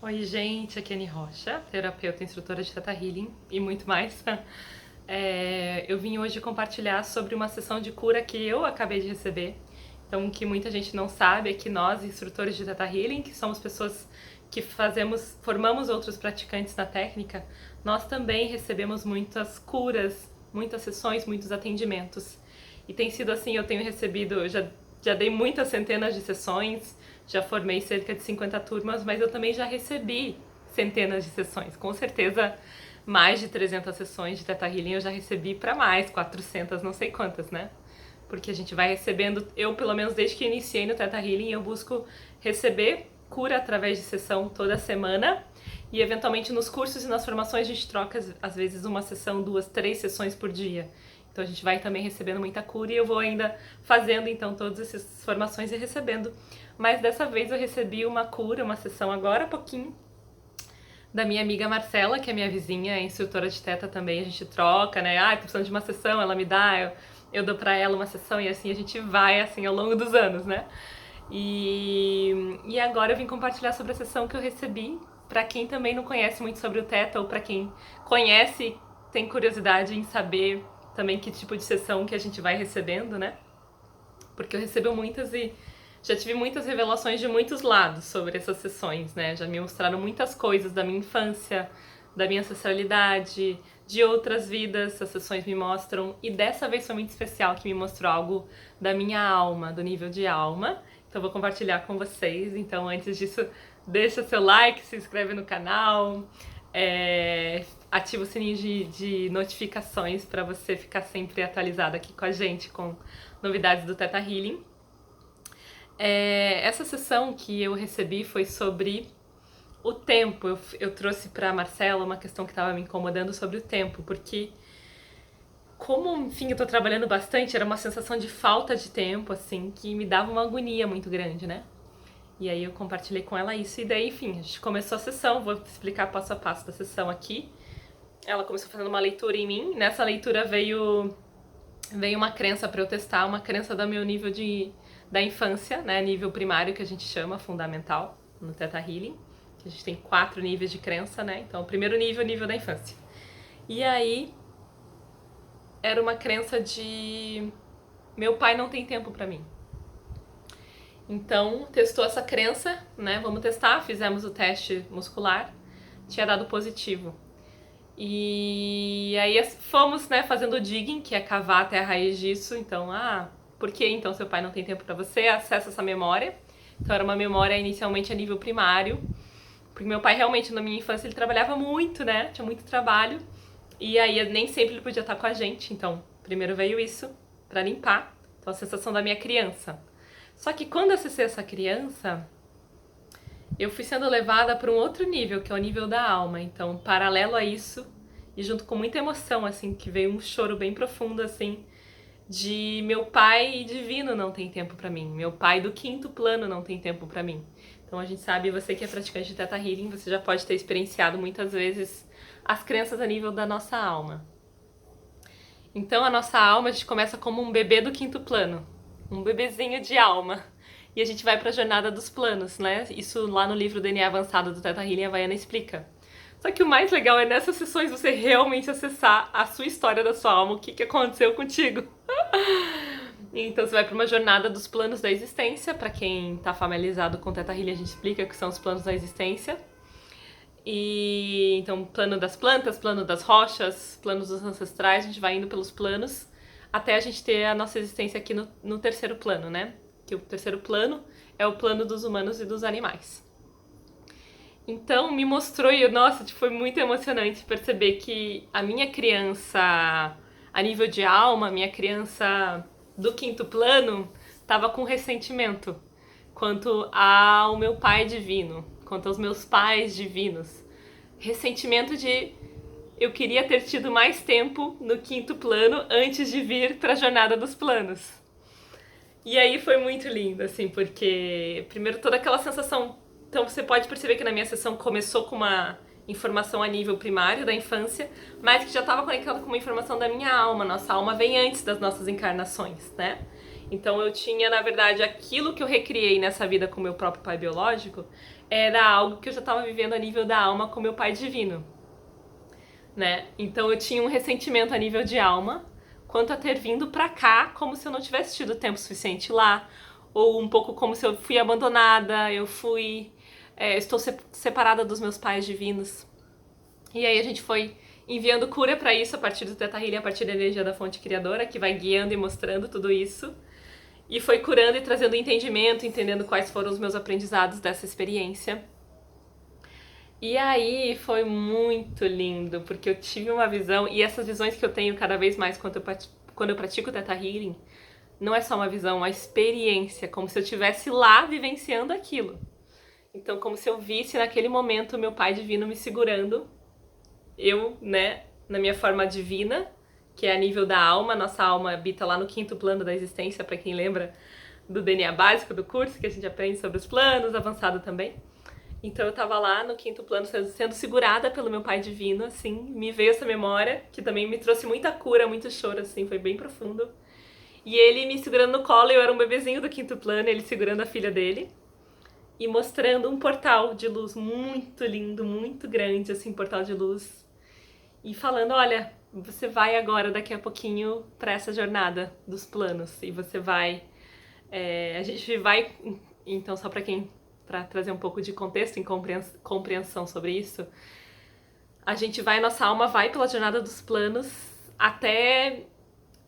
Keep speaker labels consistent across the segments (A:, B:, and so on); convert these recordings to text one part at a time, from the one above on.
A: Oi, gente, aqui é Anne Rocha, terapeuta, instrutora de Theta Healing e muito mais. Eu vim hoje compartilhar sobre uma sessão de cura que eu acabei de receber. Então, o que muita gente não sabe é que nós, instrutores de Theta Healing, que somos pessoas que formamos outros praticantes na técnica, nós também recebemos muitas curas, muitas sessões, muitos atendimentos. E tem sido assim, eu tenho recebido, já dei muitas centenas de sessões, já formei cerca de 50 turmas, mas eu também já recebi centenas de sessões. Com certeza, mais de 300 sessões de Theta Healing eu já recebi para mais, 400, não sei quantas, né? Porque a gente vai recebendo, eu pelo menos desde que iniciei no Theta Healing, eu busco receber cura através de sessão toda semana e eventualmente nos cursos e nas formações a gente troca às vezes uma sessão, 2, 3 sessões por dia. Então a gente vai também recebendo muita cura e eu vou ainda fazendo então todas essas formações e recebendo. Mas dessa vez eu recebi uma cura, uma sessão agora há pouquinho, da minha amiga Marcela, que é minha vizinha, é instrutora de Theta também, a gente troca, né? Tô precisando de uma sessão, ela me dá, eu dou pra ela uma sessão e assim a gente vai assim ao longo dos anos, né? E agora eu vim compartilhar sobre a sessão que eu recebi, pra quem também não conhece muito sobre o Theta ou pra quem conhece, tem curiosidade em saber também que tipo de sessão que a gente vai recebendo, né? Porque eu recebo muitas e já tive muitas revelações de muitos lados sobre essas sessões, né? Já me mostraram muitas coisas da minha infância, da minha ancestralidade, de outras vidas, as sessões me mostram. E dessa vez foi muito especial, que me mostrou algo da minha alma, do nível de alma. Então eu vou compartilhar com vocês. Então antes disso, deixa seu like, se inscreve no canal, ativa o sininho de notificações para você ficar sempre atualizado aqui com a gente, com novidades do Theta Healing. Essa sessão que eu recebi foi sobre o tempo. Eu trouxe para Marcela uma questão que estava me incomodando sobre o tempo, porque como, enfim, eu tô trabalhando bastante, era uma sensação de falta de tempo, assim, que me dava uma agonia muito grande, né? E aí eu compartilhei com ela isso, e daí, enfim, a gente começou a sessão, vou explicar passo a passo da sessão aqui. Ela começou fazendo uma leitura em mim, nessa leitura veio uma crença para eu testar, uma crença do meu nível da infância, né, nível primário que a gente chama, fundamental, no Theta Healing, que a gente tem 4 níveis de crença, né, então o primeiro nível é o nível da infância. E aí, era uma crença de meu pai não tem tempo para mim. Então, testou essa crença, né, vamos testar, fizemos o teste muscular, tinha dado positivo. E aí fomos, né, fazendo o digging, que é cavar até a raiz disso. Então, por que então seu pai não tem tempo para você? Acessa essa memória. Então era uma memória inicialmente a nível primário, porque meu pai realmente na minha infância ele trabalhava muito, né? Tinha muito trabalho. E aí nem sempre ele podia estar com a gente. Então, primeiro veio isso para limpar. Então a sensação da minha criança. Só que quando eu acessei essa criança, eu fui sendo levada para um outro nível, que é o nível da alma. Então, paralelo a isso, e junto com muita emoção, assim, que veio um choro bem profundo, assim, de meu pai divino não tem tempo para mim, meu pai do quinto plano não tem tempo para mim. Então a gente sabe, você que é praticante de Theta Healing, você já pode ter experienciado muitas vezes as crenças a nível da nossa alma. Então a nossa alma, a gente começa como um bebê do quinto plano, um bebezinho de alma. E a gente vai para a jornada dos planos, né? Isso lá no livro DNA Avançado do Theta Healing, a Vaiana explica. Só que o mais legal é nessas sessões você realmente acessar a sua história da sua alma, o que aconteceu contigo. Então você vai para uma jornada dos planos da existência. Para quem tá familiarizado com Theta Healing, a gente explica o que são os planos da existência. E então, plano das plantas, plano das rochas, planos dos ancestrais, a gente vai indo pelos planos até a gente ter a nossa existência aqui no terceiro plano, né? Que o terceiro plano é o plano dos humanos e dos animais. Então me mostrou, e nossa, foi muito emocionante perceber que a minha criança, a nível de alma, a minha criança do quinto plano, estava com ressentimento quanto ao meu pai divino, quanto aos meus pais divinos. Ressentimento de eu queria ter tido mais tempo no quinto plano antes de vir para a jornada dos planos. E aí foi muito lindo, assim, porque primeiro toda aquela sensação. Então você pode perceber que na minha sessão começou com uma informação a nível primário da infância, mas que já estava conectada com uma informação da minha alma. Nossa alma vem antes das nossas encarnações, né? Então eu tinha, na verdade, aquilo que eu recriei nessa vida com meu próprio pai biológico, era algo que eu já estava vivendo a nível da alma com meu pai divino, né? Então eu tinha um ressentimento a nível de alma quanto a ter vindo pra cá como se eu não tivesse tido tempo suficiente lá, ou um pouco como se eu fui abandonada, estou separada dos meus pais divinos. E aí a gente foi enviando cura pra isso a partir do Theta Healing, a partir da energia da fonte criadora, que vai guiando e mostrando tudo isso. E foi curando e trazendo entendimento, entendendo quais foram os meus aprendizados dessa experiência. E aí foi muito lindo, porque eu tive uma visão, e essas visões que eu tenho cada vez mais quando eu pratico o Theta Healing, não é só uma visão, é uma experiência, como se eu estivesse lá vivenciando aquilo. Então, como se eu visse naquele momento o meu pai divino me segurando, eu, né, na minha forma divina, que é a nível da alma. Nossa alma habita lá no 5º plano da existência, para quem lembra do DNA básico do curso, que a gente aprende sobre os planos, avançado também. Então eu tava lá no 5º plano sendo segurada pelo meu pai divino, assim, me veio essa memória, que também me trouxe muita cura, muito choro, assim, foi bem profundo. E ele me segurando no colo, eu era um bebezinho do 5º plano, ele segurando a filha dele, e mostrando um portal de luz muito lindo, muito grande, assim, portal de luz, e falando, olha, você vai agora, daqui a pouquinho, pra essa jornada dos planos, e você vai... a gente vai, então, só para trazer um pouco de contexto e compreensão sobre isso, nossa alma vai pela jornada dos planos até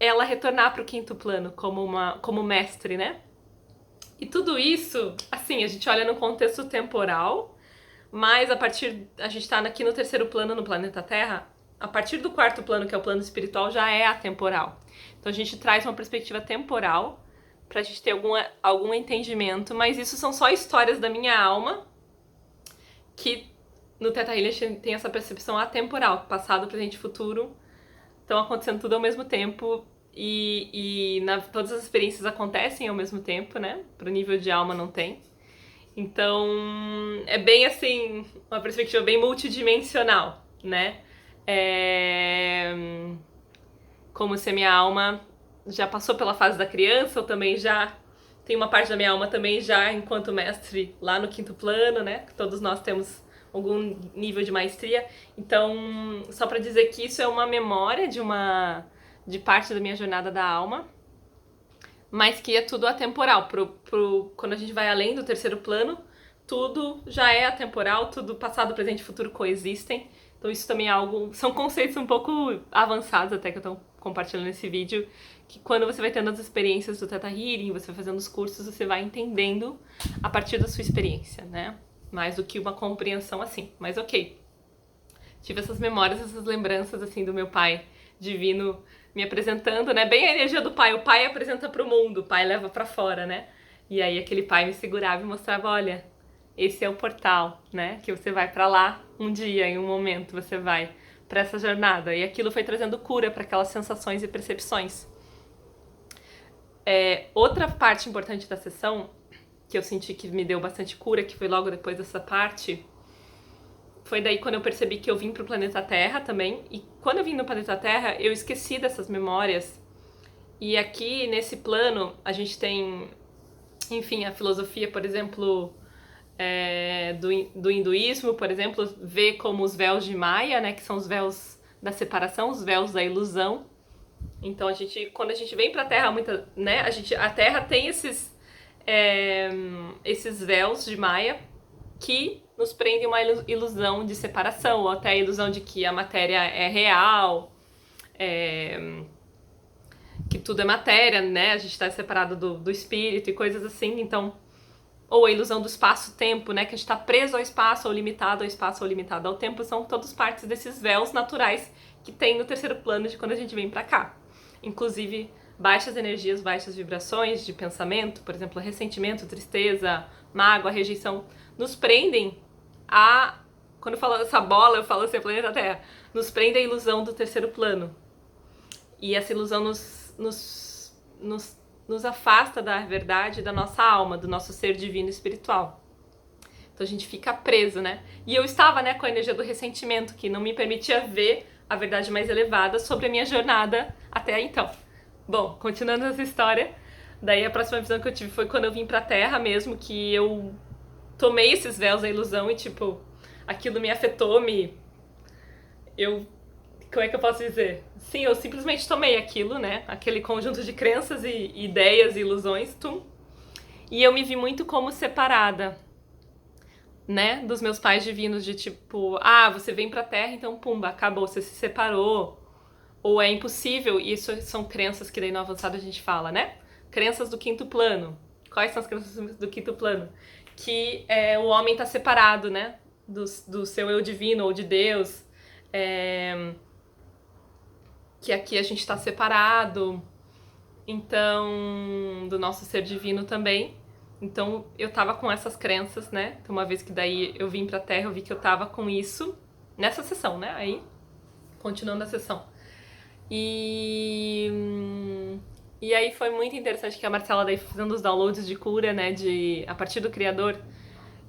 A: ela retornar para o 5º plano como mestre, né? E tudo isso, assim, a gente olha no contexto temporal, mas a gente tá aqui no 3º plano, no planeta Terra, a partir do 4º plano, que é o plano espiritual, já é atemporal. Então a gente traz uma perspectiva temporal pra gente ter algum entendimento, mas isso são só histórias da minha alma, que no Theta Healing tem essa percepção atemporal, passado, presente e futuro, estão acontecendo tudo ao mesmo tempo, todas as experiências acontecem ao mesmo tempo, né? Pro nível de alma não tem. Então, é bem assim, uma perspectiva bem multidimensional, né? Como se a minha alma já passou pela fase da criança, eu também já tem uma parte da minha alma também já enquanto mestre lá no 5º plano, né? Todos nós temos algum nível de maestria. Então, só para dizer que isso é uma memória de parte da minha jornada da alma, mas que é tudo atemporal. Quando a gente vai além do 3º plano, tudo já é atemporal, tudo passado, presente e futuro coexistem. Então isso também é são conceitos um pouco avançados até que eu tô compartilhando nesse vídeo, que quando você vai tendo as experiências do Theta Healing, você vai fazendo os cursos, você vai entendendo a partir da sua experiência, né? Mais do que uma compreensão assim, mas ok. Tive essas memórias, essas lembranças, assim, do meu pai divino me apresentando, né? Bem a energia do pai. O pai apresenta pro mundo, o pai leva pra fora, né? E aí aquele pai me segurava e mostrava, olha, esse é o portal, né? Que você vai pra lá um dia, em um momento, você vai pra essa jornada. E aquilo foi trazendo cura para aquelas sensações e percepções. Outra parte importante da sessão, que eu senti que me deu bastante cura, que foi logo depois dessa parte, foi daí quando eu percebi que eu vim pro planeta Terra também. E quando eu vim no planeta Terra, eu esqueci dessas memórias. E aqui, nesse plano, a gente tem, enfim, a filosofia, por exemplo, do hinduísmo, por exemplo, vê como os véus de Maia, né, que são os véus da separação, os véus da ilusão. Então, quando a gente vem pra Terra, né, a Terra tem esses véus de Maia que nos prendem uma ilusão de separação, ou até a ilusão de que a matéria é real, que tudo é matéria, né? A gente está separado do espírito e coisas assim, então... Ou a ilusão do espaço-tempo, né? Que a gente está preso ao espaço, ou limitado ao espaço, ou limitado ao tempo, são todas partes desses véus naturais que tem no 3º plano de quando a gente vem pra cá. Inclusive, baixas energias, baixas vibrações de pensamento, por exemplo, ressentimento, tristeza, mágoa, rejeição, nos prendem quando eu falo essa bola, eu falo assim, planeta Terra, nos prende a ilusão do 3º plano. E essa ilusão nos afasta da verdade da nossa alma, do nosso ser divino e espiritual. Então a gente fica preso, né? E eu estava, né, com a energia do ressentimento, que não me permitia ver a verdade mais elevada sobre a minha jornada até então. Bom, continuando essa história, daí a próxima visão que eu tive foi quando eu vim pra Terra mesmo, que eu tomei esses véus da ilusão e, tipo, aquilo me afetou, como é que eu posso dizer? Sim, eu simplesmente tomei aquilo, né? Aquele conjunto de crenças e ideias e ilusões, e eu me vi muito como separada, né? Dos meus pais divinos, de tipo, você vem pra Terra, então pumba, acabou, você se separou. Ou é impossível, e isso são crenças que daí no avançado a gente fala, né? Crenças do quinto plano. Quais são as crenças do quinto plano? Que o homem tá separado, né? Do seu eu divino ou de Deus. Que aqui a gente tá separado. Então, do nosso ser divino também. Então, eu tava com essas crenças, né? Então, uma vez que daí eu vim pra Terra, eu vi que eu tava com isso. Nessa sessão, né? Aí, continuando a sessão. E aí foi muito interessante que a Marcela daí fazendo os downloads de cura, né, a partir do Criador,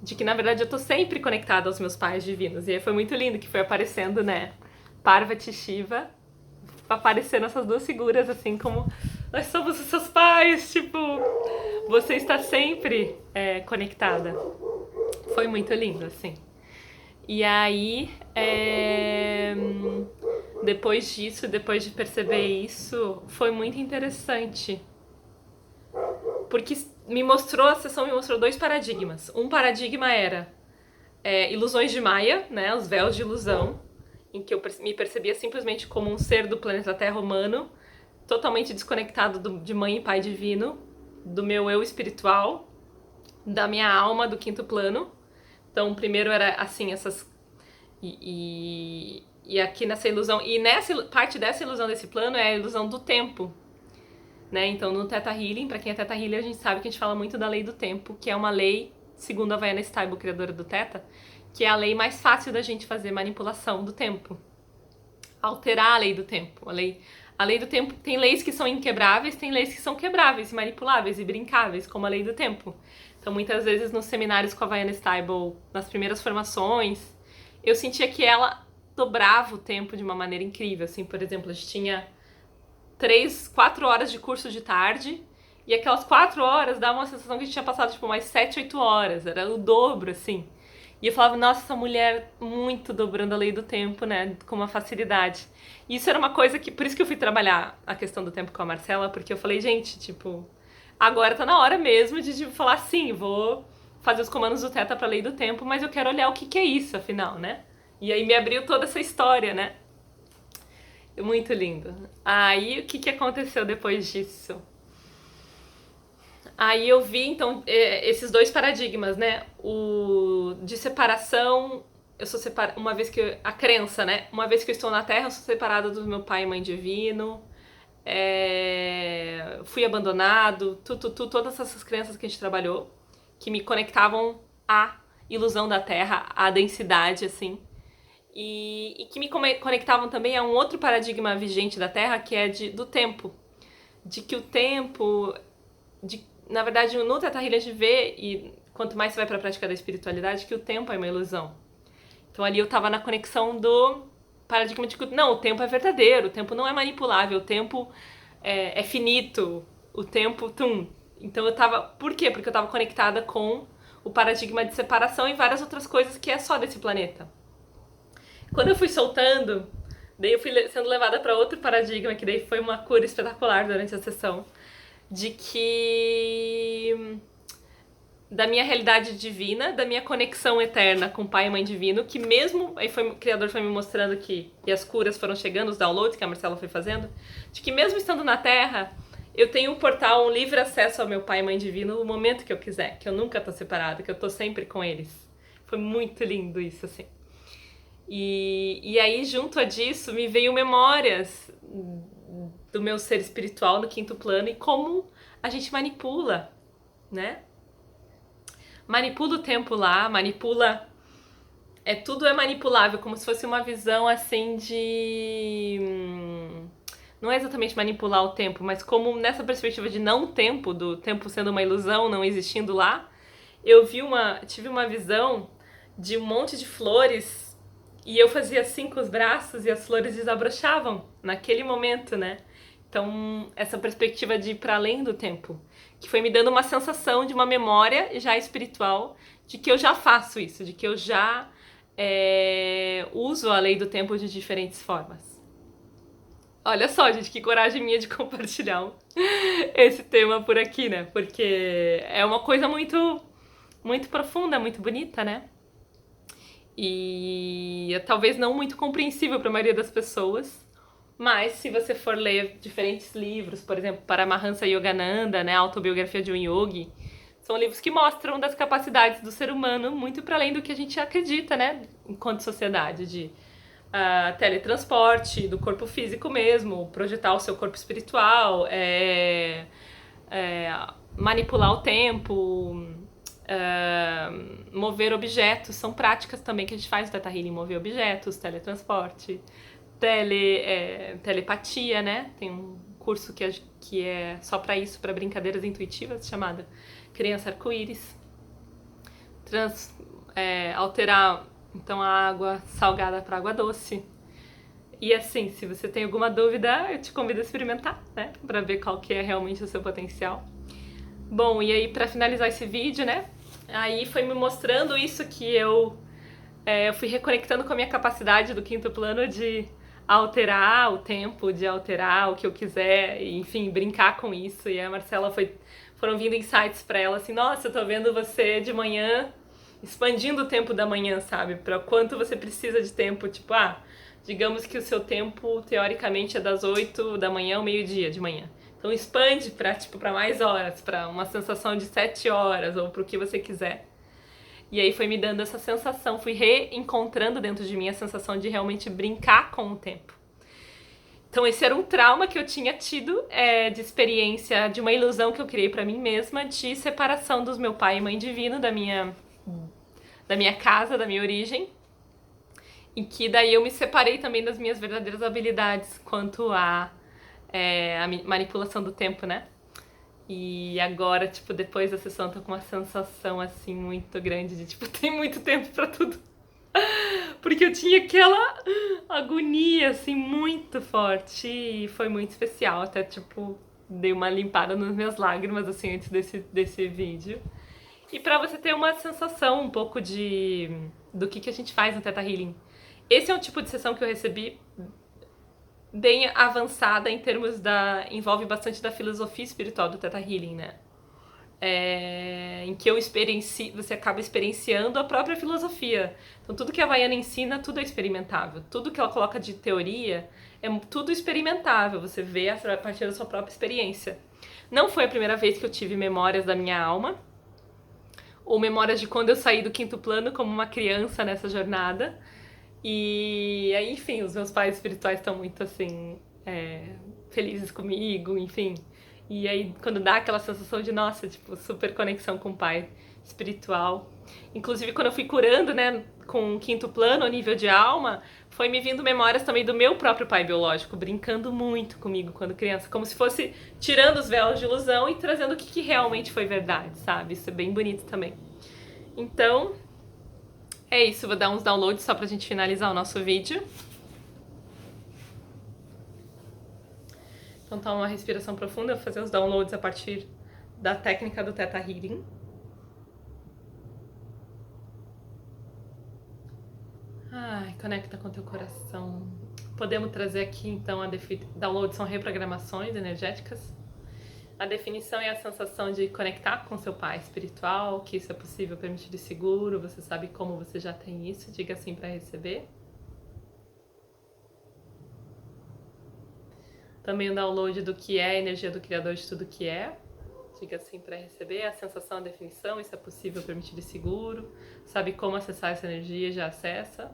A: de que na verdade eu tô sempre conectada aos meus pais divinos. E aí foi muito lindo que foi aparecendo, né, Parvati e Shiva, aparecendo essas duas figuras assim como nós somos os seus pais, tipo, você está sempre conectada. Foi muito lindo, assim. E aí, depois disso, depois de perceber isso, foi muito interessante. Porque a sessão me mostrou dois paradigmas. Um paradigma era ilusões de Maia, né, os véus de ilusão, em que eu me percebia simplesmente como um ser do planeta Terra humano, totalmente desconectado de mãe e pai divino, do meu eu espiritual, da minha alma do quinto plano. Então, primeiro era assim, essas... E aqui nessa ilusão... E parte dessa ilusão desse plano é a ilusão do tempo, né? Então, no Theta Healing, pra quem é Theta Healer, a gente sabe que a gente fala muito da lei do tempo, que é uma lei, segundo a Vaiana Stable, criadora do Theta, que é a lei mais fácil da gente fazer manipulação do tempo. Alterar a lei do tempo. A lei do tempo tem leis que são inquebráveis, tem leis que são quebráveis, manipuláveis e brincáveis, como a lei do tempo. Então, muitas vezes, nos seminários com a Vaiana Stable, nas primeiras formações, eu sentia que ela dobrava o tempo de uma maneira incrível. Assim, por exemplo, a gente tinha 4 horas de curso de tarde, e aquelas 4 horas dava uma sensação que a gente tinha passado, tipo, mais 7, 8 horas. Era o dobro, assim. E eu falava, nossa, essa mulher muito dobrando a lei do tempo, né, com uma facilidade. E isso era uma coisa que... Por isso que eu fui trabalhar a questão do tempo com a Marcela, porque eu falei, gente, tipo... Agora tá na hora mesmo de tipo, falar assim, vou fazer os comandos do Theta pra lei do tempo, mas eu quero olhar o que é isso, afinal, né? E aí me abriu toda essa história, né? Muito lindo. Aí, o que aconteceu depois disso? Aí eu vi, então, esses dois paradigmas, né? O de separação, eu sou separada, uma vez que... A crença, né? Uma vez que eu estou na Terra, eu sou separada do meu pai e mãe divino. Fui abandonado, todas essas crenças que a gente trabalhou, que me conectavam à ilusão da Terra, à densidade, assim, e que me conectavam também a um outro paradigma vigente da Terra, que é do tempo, de que o tempo, na verdade, no Theta Healing a gente vê, e quanto mais você vai para a prática da espiritualidade, que o tempo é uma ilusão. Então ali eu tava na conexão do paradigma de que não, o tempo é verdadeiro, o tempo não é manipulável, o tempo é finito, o tempo... Então eu tava... Por quê? Porque eu tava conectada com o paradigma de separação e várias outras coisas que é só desse planeta. Quando eu fui soltando, daí eu fui sendo levada para outro paradigma, que daí foi uma cura espetacular durante a sessão, de que... da minha realidade divina, da minha conexão eterna com o Pai e Mãe Divino, que mesmo... Aí o Criador foi me mostrando que... E as curas foram chegando, os downloads que a Marcela foi fazendo, de que mesmo estando na Terra, eu tenho um portal, um livre acesso ao meu Pai e Mãe Divino no momento que eu quiser, que eu nunca tô separada, que eu tô sempre com eles. Foi muito lindo isso, assim. E aí, junto a disso, me veio memórias do meu ser espiritual no quinto plano e como a gente manipula, né? Manipula o tempo lá, manipula... tudo é manipulável, como se fosse uma visão assim de... Não é exatamente manipular o tempo, mas como nessa perspectiva de não tempo, do tempo sendo uma ilusão, não existindo lá, eu tive uma visão de um monte de flores e eu fazia assim com os braços e as flores desabrochavam naquele momento, né? Então, essa perspectiva de ir para além do tempo, que foi me dando uma sensação de uma memória já espiritual, de que eu já faço isso, de que eu já uso a lei do tempo de diferentes formas. Olha só, gente, que coragem minha de compartilhar esse tema por aqui, né? Porque é uma coisa muito, muito profunda, muito bonita, né? E talvez não muito compreensível para a maioria das pessoas. Mas se você for ler diferentes livros, por exemplo, Paramahansa Yogananda, né, a autobiografia de um yogi, são livros que mostram das capacidades do ser humano muito para além do que a gente acredita, né, enquanto sociedade, de teletransporte do corpo físico mesmo, projetar o seu corpo espiritual, manipular o tempo, mover objetos, são práticas também que a gente faz no Theta Healing, mover objetos, teletransporte, telepatia, né? Tem um curso que é só para isso, para brincadeiras intuitivas, chamada Criança Arco-Íris. Alterar, então, a água salgada para água doce. E assim, se você tem alguma dúvida, eu te convido a experimentar, né? Para ver qual que é realmente o seu potencial. Bom, e aí para finalizar esse vídeo, né? Aí foi me mostrando isso que eu fui reconectando com a minha capacidade do quinto plano de alterar o tempo, de alterar o que eu quiser, enfim, brincar com isso. E a Marcela foram vindo insights para ela assim, nossa, eu tô vendo você de manhã expandindo o tempo da manhã, sabe? Para quanto você precisa de tempo, tipo, digamos que o seu tempo teoricamente é das 8 da manhã ao meio-dia de manhã. Então expande para mais horas, para uma sensação de 7 horas ou para o que você quiser. E aí foi me dando essa sensação, fui reencontrando dentro de mim a sensação de realmente brincar com o tempo. Então esse era um trauma que eu tinha tido de experiência, de uma ilusão que eu criei para mim mesma, de separação dos meu pai e mãe divino, da minha casa, da minha origem, em que daí eu me separei também das minhas verdadeiras habilidades quanto a manipulação do tempo, né? E agora, tipo, depois da sessão, eu tô com uma sensação, assim, muito grande de, tipo, tem muito tempo pra tudo. Porque eu tinha aquela agonia, assim, muito forte e foi muito especial. Até, tipo, dei uma limpada nas minhas lágrimas, assim, antes desse vídeo. E pra você ter uma sensação um pouco do que a gente faz no Theta Healing. Esse é um tipo de sessão que eu recebi bem avançada em termos envolve bastante da filosofia espiritual do Theta Healing, né? Em que você acaba experienciando a própria filosofia. Então tudo que a Havaiana ensina, tudo é experimentável. Tudo que ela coloca de teoria é tudo experimentável. Você vê a partir da sua própria experiência. Não foi a primeira vez que eu tive memórias da minha alma, ou memórias de quando eu saí do quinto plano como uma criança nessa jornada. E aí, enfim, os meus pais espirituais estão muito assim, felizes comigo, enfim. E aí, quando dá aquela sensação de, nossa, tipo, super conexão com o pai espiritual. Inclusive, quando eu fui curando, né, com o quinto plano, a nível de alma, foi me vindo memórias também do meu próprio pai biológico, brincando muito comigo quando criança, como se fosse tirando os véus de ilusão e trazendo o que realmente foi verdade, sabe? Isso é bem bonito também. Então, é isso, vou dar uns downloads só pra gente finalizar o nosso vídeo. Então toma uma respiração profunda, eu vou fazer os downloads a partir da técnica do Theta Healing. Ai, conecta com teu coração. Podemos trazer aqui então downloads são reprogramações energéticas. A definição é a sensação de conectar com seu pai espiritual, que isso é possível, permitido e seguro, você sabe como você já tem isso, diga sim para receber. Também o download do que é a energia do Criador de tudo que é, diga sim para receber. A sensação, a definição, isso é possível, permitido e seguro, sabe como acessar essa energia, já acessa.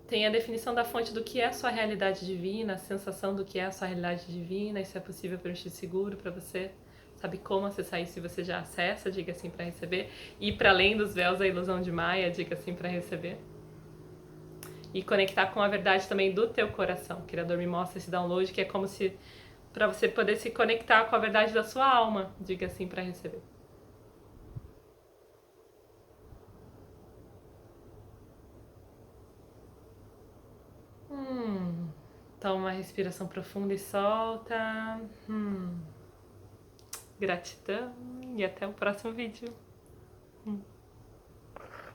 A: Tem a definição da fonte do que é a sua realidade divina, a sensação do que é a sua realidade divina, isso é possível, permitido e seguro para você. Sabe como acessar isso se você já acessa, diga sim para receber. Ir para além dos véus da ilusão de Maia, diga sim para receber. E conectar com a verdade também do teu coração. O Criador me mostra esse download que é como se para você poder se conectar com a verdade da sua alma, diga sim para receber. Toma uma respiração profunda e solta. Gratidão e até o próximo vídeo.